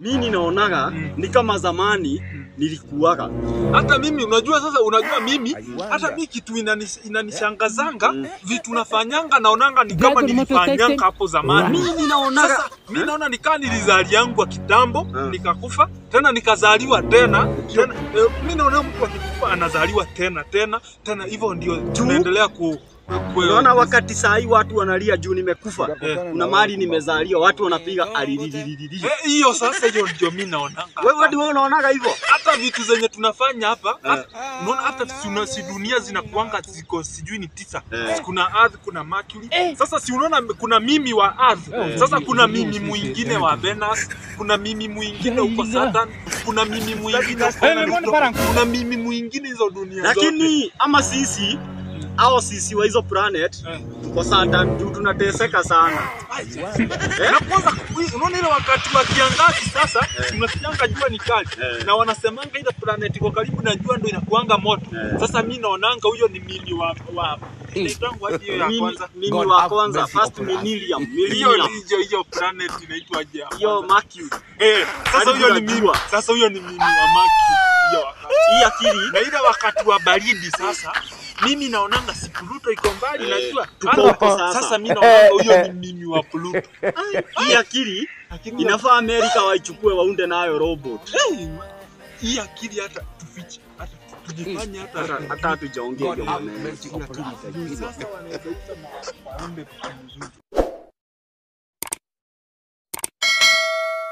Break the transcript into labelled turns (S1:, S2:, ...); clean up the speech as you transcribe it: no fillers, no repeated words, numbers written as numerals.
S1: Mimi naonaga ni kama zamani nilikuwaga.
S2: Hata mimi unajua sasa, unajua mimi hata mimi kitu inanishangazanga vitu nafanyanga naonanga ni kama nilifanyanga hapo zamani.
S1: Mimi naonaga
S2: sasa mimi naona nikaa nilizali yangu wa kitambo nikakufa tena nikazaliwa tena. Mimi naona mtu akikufa anazaliwa tena hivyo ndio tunaendelea
S1: Unaona wakati saa hii watu wanalia juu nimekufa. Kuna mali nimezaliwa watu wanapiga alilililili.
S2: Hiyo sasa hiyo ndio mimi naonanga.
S1: Wewe ndio unaonaga hivyo?
S2: Hata vitu zenye tunafanya hapa, unaona hata si dunia zinakuanga ziko sijui ni 9. Kuna Earth, kuna Mercury. Sasa si unaona kuna mimi wa Earth. Sasa kuna mimi mwingine wa Venus, kuna mimi mwingine huko Saturn, kuna mimi mwingine kuna mimi mwingine hizo dunia zote.
S1: Lakini ama sisi au sisi wa hizo planet tuko Saturn juu tunateseka sana.
S2: Na kwanza unaona ile wakati wa kiangazi sasa tunasikianga jua ni kali na wanasemanga ile planet iko karibu na jua ndio inakuanga moto. Sasa mimi naonanga huyo ni mimi wa inaitwa hiyo ya kwanza.
S1: Mimi wa kwanza first millennium.
S2: Hiyo planet inaitwa je?
S1: Hiyo Mercury.
S2: Sasa huyo ni mimi. Sasa huyo ni mimi wa Mercury. Hiyo wakati.
S1: Hii akili
S2: na ile wakati wa baridi sasa mimi naonanga si Pluto iko mbali najua. Sasa mimi naonanga huyo ni mimi wa Pluto.
S1: Hii akili inafaa Amerika waichukue waunde nayo robot.
S2: Hii akili hata tufiche hata tujifanye hata
S1: hatujaongea hiyo maneno.